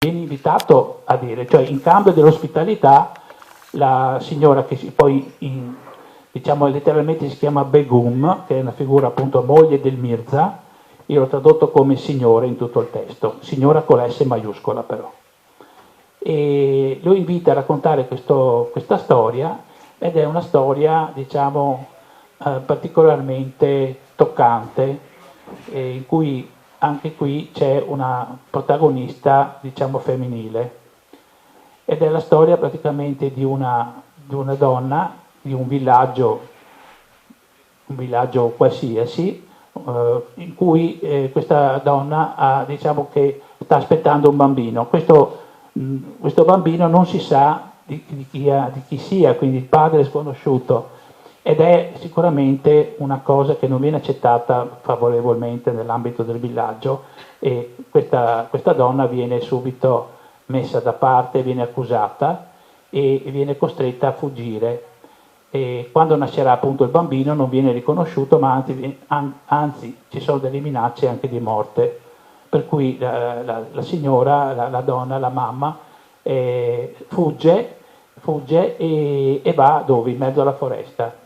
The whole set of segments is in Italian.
viene invitato a dire, cioè in cambio dell'ospitalità la signora che poi diciamo letteralmente si chiama Begum, che è una figura appunto moglie del Mirza, io l'ho tradotto come signore in tutto il testo, signora con la S maiuscola però. E lo invita a raccontare questa storia ed è una storia diciamo particolarmente toccante in cui anche qui c'è una protagonista diciamo femminile ed è la storia praticamente di una donna di un villaggio qualsiasi in cui questa donna diciamo che sta aspettando un bambino. Questo bambino non si sa di chi sia, quindi il padre è sconosciuto ed è sicuramente una cosa che non viene accettata favorevolmente nell'ambito del villaggio e questa donna viene subito messa da parte, viene accusata e viene costretta a fuggire. E quando nascerà appunto il bambino non viene riconosciuto, ma anzi ci sono delle minacce anche di morte. Per cui la signora, la donna, la mamma fugge e va dove? In mezzo alla foresta.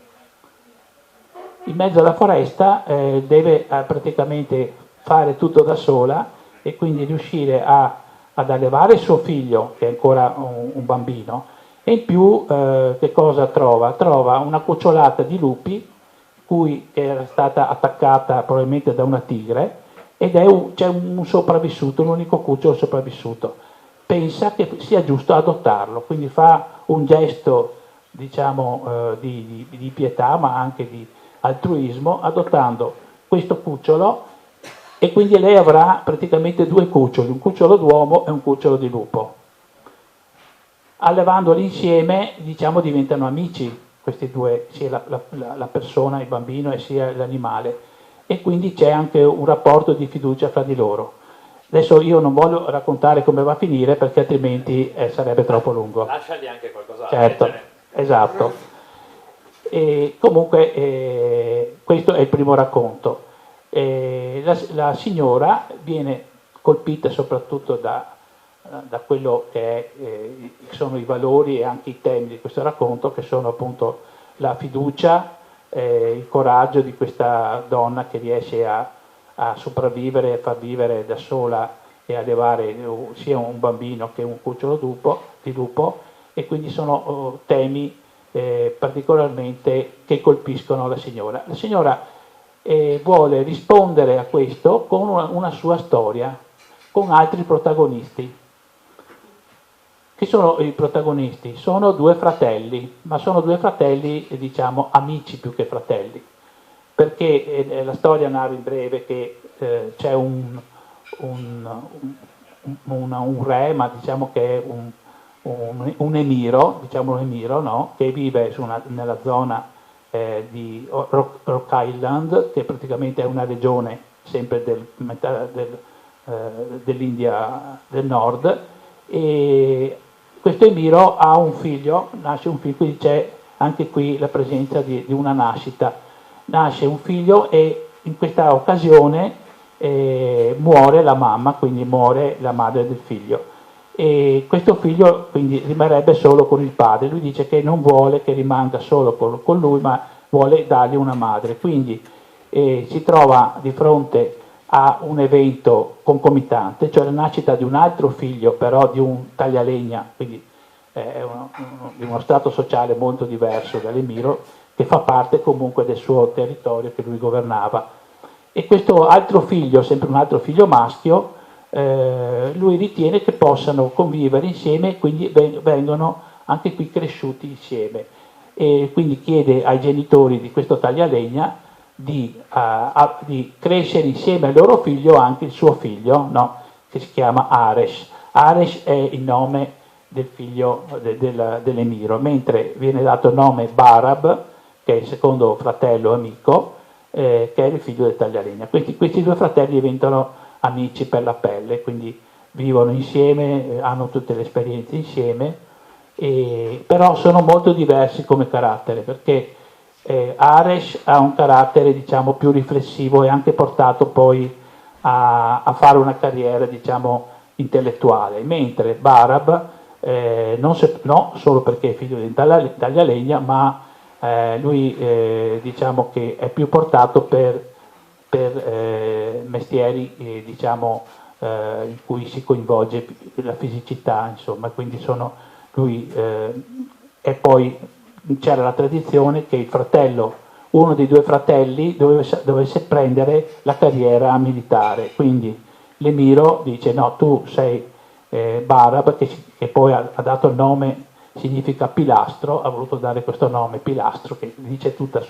In mezzo alla foresta deve praticamente fare tutto da sola e quindi riuscire ad allevare il suo figlio, che è ancora un bambino, e in più che cosa trova? Trova una cucciolata di lupi che era stata attaccata probabilmente da una tigre ed c'è un sopravvissuto, un unico cucciolo sopravvissuto. Pensa che sia giusto adottarlo, quindi fa un gesto diciamo di pietà ma anche di altruismo adottando questo cucciolo e quindi lei avrà praticamente due cuccioli, un cucciolo d'uomo e un cucciolo di lupo. Allevandoli insieme diciamo diventano amici questi due, sia la persona, il bambino e sia l'animale e quindi c'è anche un rapporto di fiducia fra di loro. Adesso io non voglio raccontare come va a finire perché altrimenti sarebbe troppo lungo. Lasciagli anche qualcosa certo, da leggere. Esatto. E comunque questo è il primo racconto. La signora viene colpita soprattutto da quello che sono i valori e anche i temi di questo racconto, che sono appunto la fiducia, il coraggio di questa donna che riesce a sopravvivere, a far vivere da sola e a allevare sia un bambino che un cucciolo di lupo e quindi sono temi particolarmente che colpiscono la signora. La signora vuole rispondere a questo con una sua storia, con altri protagonisti. Chi sono i protagonisti? Sono due fratelli, ma sono due fratelli, diciamo, amici più che fratelli, perché la storia narra in breve che c'è un re, ma diciamo che è un emiro, no? Che vive nella zona di Rock Island, che praticamente è una regione sempre dell'India del Nord, e questo emiro ha un figlio, nasce un figlio, quindi c'è anche qui la presenza di una nascita. Nasce un figlio e in questa occasione muore la mamma, quindi muore la madre del figlio. E questo figlio quindi rimarrebbe solo con il padre. Lui dice che non vuole che rimanga solo con lui, ma vuole dargli una madre. Quindi si trova di fronte a un evento concomitante, cioè la nascita di un altro figlio, però di un taglialegna, quindi di uno strato sociale molto diverso dall'emiro, che fa parte comunque del suo territorio che lui governava. E questo altro figlio, sempre un altro figlio maschio, lui ritiene che possano convivere insieme e quindi vengono anche qui cresciuti insieme. E quindi chiede ai genitori di questo taglialegna di crescere insieme al loro figlio anche il suo figlio, no? Che si chiama Aresh. Aresh è il nome del figlio dell'emiro, mentre viene dato il nome Barab, che è il secondo fratello amico, che è il figlio del taglialegna. Questi due fratelli diventano amici per la pelle, quindi vivono insieme, hanno tutte le esperienze insieme, però sono molto diversi come carattere, perché Aresh ha un carattere diciamo più riflessivo e anche portato poi a fare una carriera diciamo intellettuale, mentre Barab no solo perché è figlio di Taglialegna, ma lui diciamo che è più portato per mestieri diciamo, in cui si coinvolge la fisicità, insomma, quindi lui e poi c'era la tradizione che il fratello, uno dei due fratelli, dovesse prendere la carriera militare, quindi l'Emiro dice no, tu sei Barab, che poi ha dato il nome, significa pilastro, ha voluto dare questo nome pilastro, che dice tutta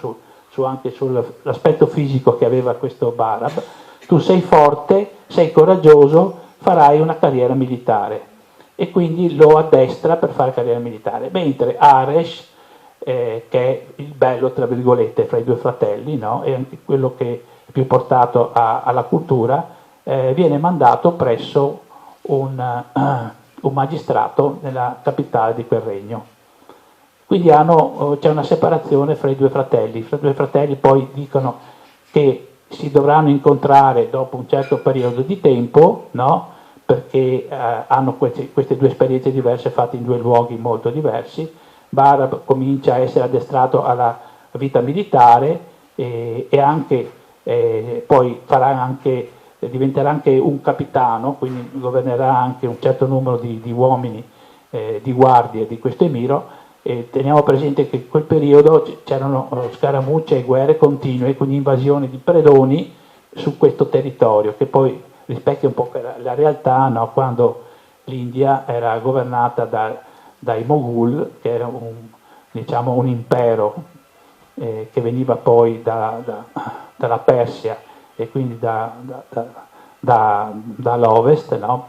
anche sull'aspetto fisico che aveva questo Barab. Tu sei forte, sei coraggioso, farai una carriera militare. E quindi lo addestra per fare carriera militare, mentre Aresh, che è il bello, tra virgolette, fra i due fratelli, no? E anche quello che è più portato alla cultura, viene mandato presso un magistrato nella capitale di quel regno. Quindi c'è una separazione fra i due fratelli. I due fratelli poi dicono che si dovranno incontrare dopo un certo periodo di tempo, no? Perché hanno queste due esperienze diverse fatte in due luoghi molto diversi. Barab comincia a essere addestrato alla vita militare e anche, poi diventerà anche un capitano, quindi governerà anche un certo numero di uomini, di guardie di questo emiro. Teniamo presente che in quel periodo c'erano scaramucce e guerre continue, quindi invasioni di predoni su questo territorio, che poi rispecchia un po' la realtà, no? Quando l'India era governata dai Moghul, che era diciamo, un impero che veniva poi dalla Persia e quindi dall'ovest, no?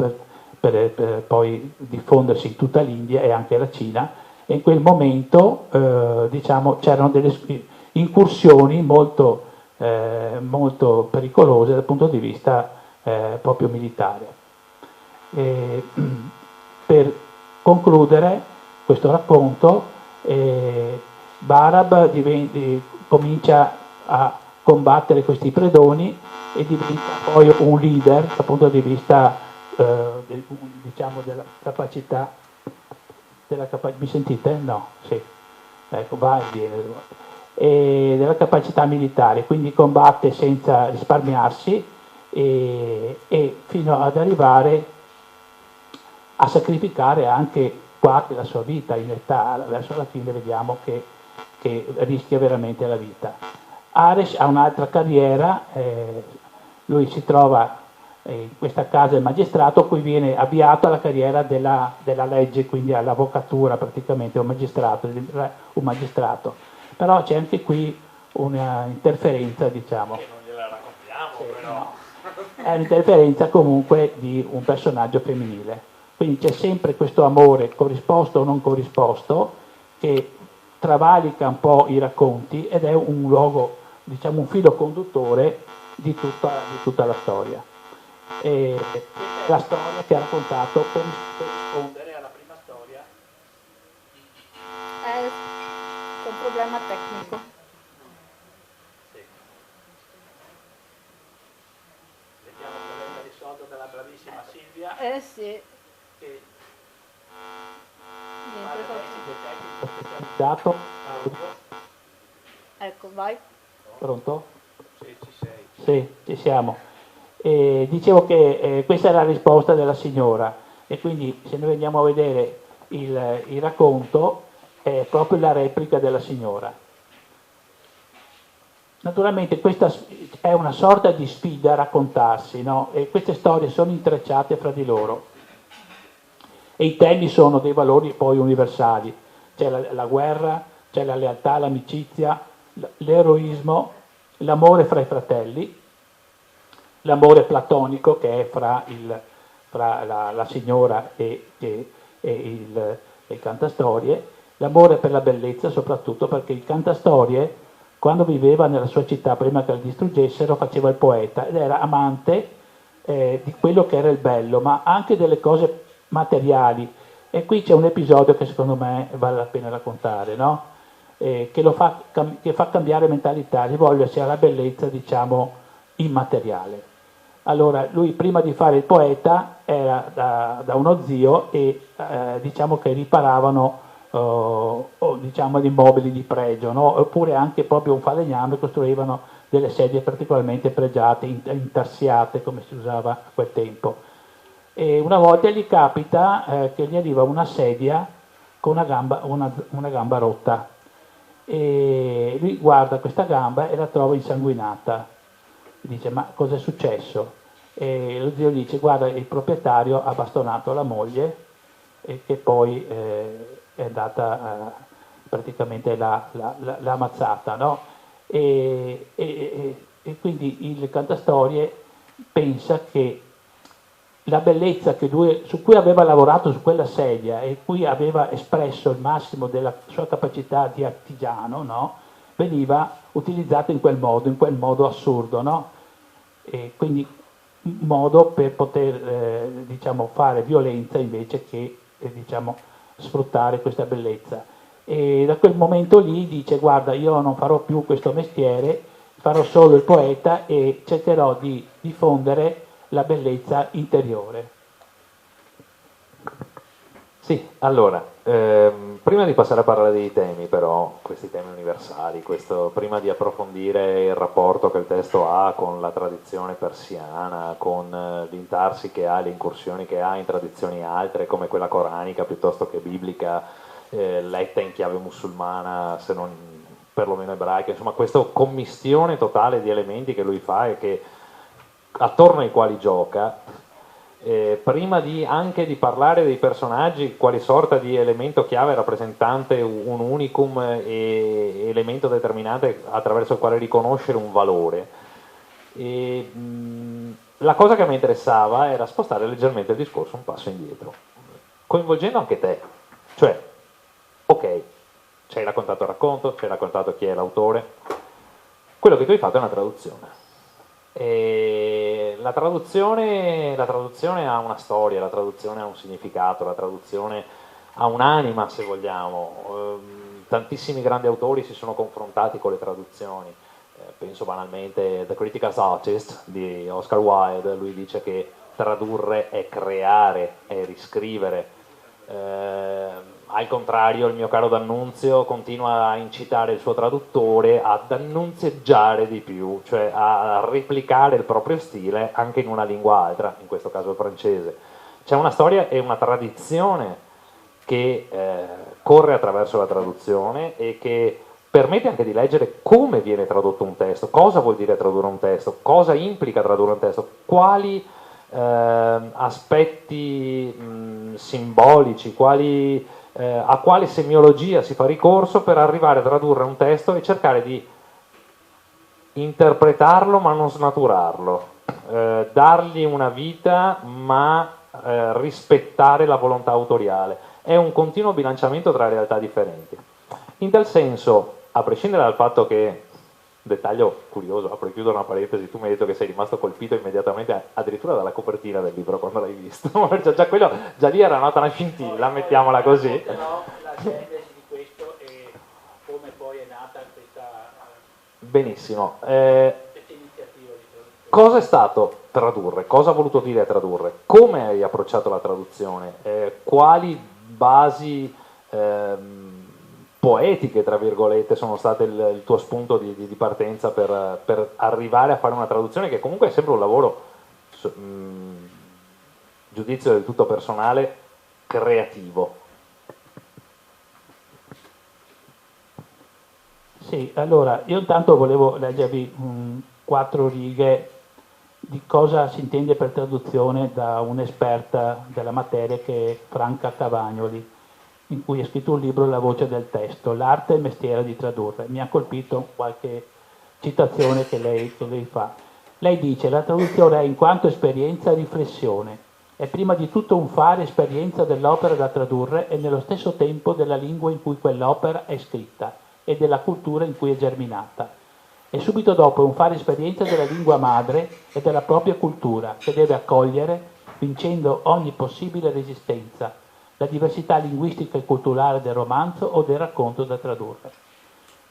per poi diffondersi in tutta l'India e anche la Cina. E in quel momento diciamo, c'erano delle incursioni molto pericolose dal punto di vista proprio militare. Per concludere questo racconto, Barab comincia a combattere questi predoni e diventa poi un leader dal punto di vista diciamo della capacità. Mi sentite? No, sì. Ecco, va e viene. E della capacità militare, quindi combatte senza risparmiarsi e fino ad arrivare a sacrificare anche quasi la sua vita in età, verso la fine vediamo che rischia veramente la vita. Aresh ha un'altra carriera, lui si trova in questa casa del magistrato, poi viene avviato alla carriera della legge, quindi all'avvocatura praticamente, un magistrato. Però c'è anche qui una interferenza, diciamo. Che non gliela raccontiamo, però. No. È un'interferenza comunque di un personaggio femminile. Quindi c'è sempre questo amore corrisposto o non corrisposto che travalica un po' i racconti ed è un luogo, diciamo, un filo conduttore di tutta la storia. E la storia che ha raccontato per rispondere alla prima storia. C'è un problema tecnico. Sì. Vediamo che venga risolto dalla bravissima Silvia. Sì. Che Niente, tecnico specializzato. ecco, vai. Pronto? Sì, ci sei. Sì, ci siamo. Dicevo che questa è la risposta della signora e quindi se noi andiamo a vedere il racconto è proprio la replica della signora. Naturalmente questa è una sorta di sfida a raccontarsi, no? E queste storie sono intrecciate fra di loro e i temi sono dei valori poi universali, c'è la guerra, c'è la lealtà, l'amicizia, l'eroismo, l'amore fra i fratelli, l'amore platonico che è fra la signora e il cantastorie, l'amore per la bellezza soprattutto perché il cantastorie quando viveva nella sua città prima che la distruggessero faceva il poeta ed era amante di quello che era il bello ma anche delle cose materiali e qui c'è un episodio che secondo me vale la pena raccontare, no? Che fa cambiare mentalità, rivolgersi alla bellezza diciamo immateriale. Allora, lui prima di fare il poeta era da uno zio e diciamo che riparavano diciamo, gli immobili di pregio, no? Oppure anche proprio un falegname costruivano delle sedie particolarmente pregiate, intarsiate come si usava a quel tempo. E una volta gli capita che gli arriva una sedia con una gamba rotta e lui guarda questa gamba e la trova insanguinata. Dice: ma cosa è successo? E lo zio dice: guarda, il proprietario ha bastonato la moglie e che poi è andata praticamente l'ha ammazzata, no? E quindi il cantastorie pensa che la bellezza su cui aveva lavorato su quella sedia e cui aveva espresso il massimo della sua capacità di artigiano, no? Veniva utilizzata in quel modo assurdo, no? E quindi un modo per poter diciamo, fare violenza invece che diciamo, sfruttare questa bellezza. E da quel momento lì dice: guarda, io non farò più questo mestiere, farò solo il poeta e cercherò di diffondere la bellezza interiore. Sì, allora, prima di passare a parlare dei temi, però, questi temi universali, prima di approfondire il rapporto che il testo ha con la tradizione persiana, con l'intarsi che ha, le incursioni che ha in tradizioni altre come quella coranica piuttosto che biblica, letta in chiave musulmana, se non perlomeno ebraica, insomma, questa commistione totale di elementi che lui fa e che attorno ai quali gioca. Prima anche di parlare dei personaggi, quali sorta di elemento chiave rappresentante un unicum e elemento determinante attraverso il quale riconoscere un valore. La cosa che mi interessava era spostare leggermente il discorso un passo indietro, coinvolgendo anche te. Cioè, ok, ci hai raccontato il racconto, ci hai raccontato chi è l'autore, quello che tu hai fatto è una traduzione. E la traduzione ha una storia, la traduzione ha un significato, la traduzione ha un'anima, se vogliamo. Tantissimi grandi autori si sono confrontati con le traduzioni. Penso banalmente a The Critical Artist di Oscar Wilde. Lui dice che tradurre è creare, è riscrivere. Al contrario, il mio caro D'Annunzio continua a incitare il suo traduttore ad annunzieggiare di più, cioè a replicare il proprio stile anche in una lingua altra, in questo caso il francese. C'è una storia e una tradizione che corre attraverso la traduzione e che permette anche di leggere come viene tradotto un testo, cosa vuol dire tradurre un testo, cosa implica tradurre un testo, quali aspetti simbolici, a quale semiologia si fa ricorso per arrivare a tradurre un testo e cercare di interpretarlo ma non snaturarlo, dargli una vita ma rispettare la volontà autoriale. È un continuo bilanciamento tra realtà differenti. In tal senso, a prescindere dal fatto che, dettaglio curioso, apro e chiudo una parentesi, tu mi hai detto che sei rimasto colpito immediatamente, addirittura dalla copertina del libro quando l'hai visto, già lì era nata una scintilla, mettiamola così. Però la genesi di questo e come poi è nata questa Benissimo. iniziativa di traduzione. Cosa è stato tradurre? Cosa ha voluto dire tradurre? Come hai approcciato la traduzione? Quali basi poetiche, tra virgolette, sono state il tuo spunto di partenza per arrivare a fare una traduzione che comunque è sempre un lavoro, giudizio del tutto personale, creativo? Sì, allora, io intanto volevo leggervi 4 righe di cosa si intende per traduzione da un'esperta della materia che è Franca Cavagnoli, in cui ha scritto un libro, La voce del testo, l'arte e il mestiere di tradurre. Mi ha colpito qualche citazione che lei fa. Lei dice: la traduzione è in quanto esperienza e riflessione, è prima di tutto un fare esperienza dell'opera da tradurre e nello stesso tempo della lingua in cui quell'opera è scritta e della cultura in cui è germinata. E subito dopo un fare esperienza della lingua madre e della propria cultura, che deve accogliere, vincendo ogni possibile resistenza, la diversità linguistica e culturale del romanzo o del racconto da tradurre.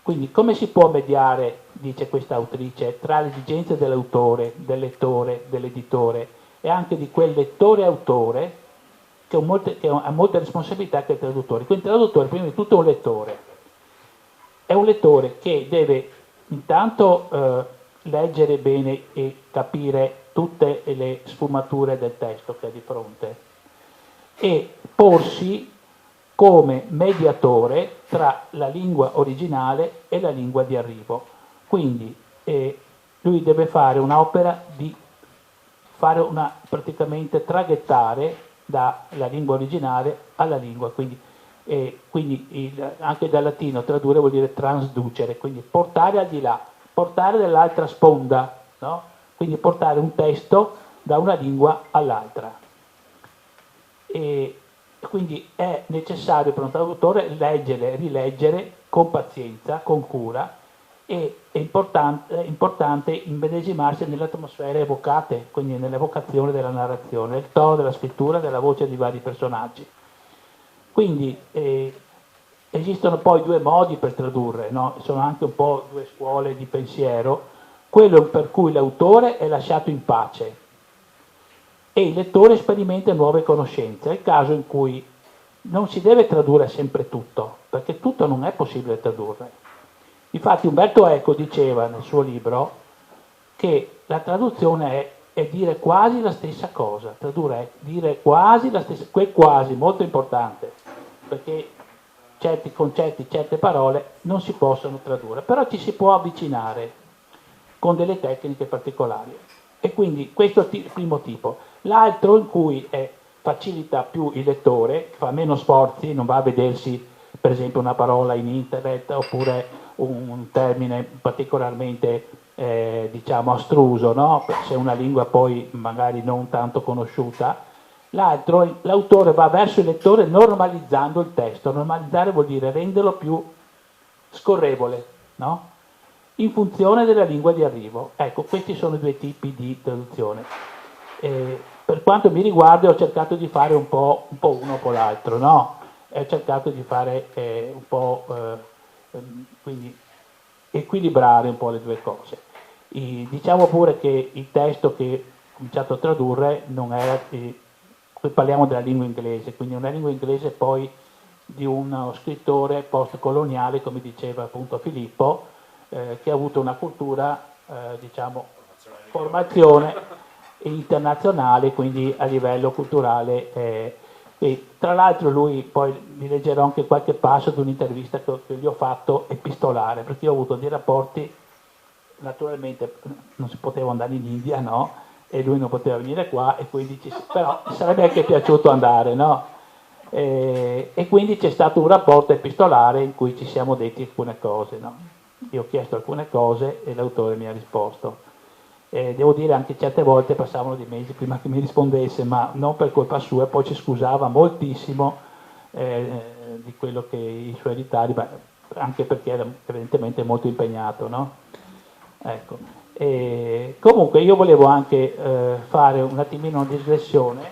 Quindi come si può mediare, dice questa autrice, tra le esigenze dell'autore, del lettore, dell'editore e anche di quel lettore-autore che ha molte responsabilità che è il traduttore. Quindi il traduttore prima di tutto è un lettore. È un lettore che deve intanto leggere bene e capire tutte le sfumature del testo che ha di fronte e porsi come mediatore tra la lingua originale e la lingua di arrivo. Quindi lui deve fare un'opera di praticamente traghettare dalla lingua originale alla lingua, quindi anche dal latino tradurre vuol dire transducere, quindi portare al di là, portare dall'altra sponda, no? Quindi portare un testo da una lingua all'altra. E quindi è necessario per un traduttore leggere, rileggere con pazienza, con cura, e è importante immedesimarsi nelle atmosfere evocate, quindi nell'evocazione della narrazione, nel tono della scrittura, della voce di vari personaggi. Quindi esistono poi due modi per tradurre, no? Sono anche un po' due scuole di pensiero, quello per cui l'autore è lasciato in pace e il lettore sperimenta nuove conoscenze. È il caso in cui non si deve tradurre sempre tutto, perché tutto non è possibile tradurre. Infatti Umberto Eco diceva nel suo libro che la traduzione è dire quasi la stessa cosa, tradurre è dire quasi la stessa, quel quasi, molto importante, perché certi concetti, certe parole non si possono tradurre, però ci si può avvicinare con delle tecniche particolari. E quindi questo è il primo tipo. L'altro in cui facilita più il lettore, fa meno sforzi, non va a vedersi per esempio una parola in internet oppure un termine particolarmente diciamo astruso, no? Se è una lingua poi magari non tanto conosciuta. L'altro, l'autore va verso il lettore normalizzando il testo. Normalizzare vuol dire renderlo più scorrevole, no? In funzione della lingua di arrivo. Ecco, questi sono i due tipi di traduzione. Per quanto mi riguarda ho cercato di fare un po' uno un po' l'altro, no? Ho cercato di fare un po' quindi equilibrare un po' le due cose. Diciamo pure che il testo che ho cominciato a tradurre non era, qui parliamo della lingua inglese, quindi una lingua inglese poi di uno scrittore post-coloniale, come diceva appunto Filippo, che ha avuto una cultura, diciamo, formazione internazionale, quindi a livello culturale. E tra l'altro lui, poi vi leggerò anche qualche passo di un'intervista che gli ho fatto epistolare, perché io ho avuto dei rapporti, naturalmente non si poteva andare in India, no? E lui non poteva venire qua, e quindi però sarebbe anche piaciuto andare, no? E quindi c'è stato un rapporto epistolare in cui ci siamo detti alcune cose, no? Io ho chiesto alcune cose e l'autore mi ha risposto. Devo dire anche certe volte passavano dei mesi prima che mi rispondesse, ma non per colpa sua, e poi ci scusava moltissimo di quello che i suoi ritardi, anche perché era evidentemente molto impegnato, no? Ecco. Comunque io volevo anche fare un attimino una digressione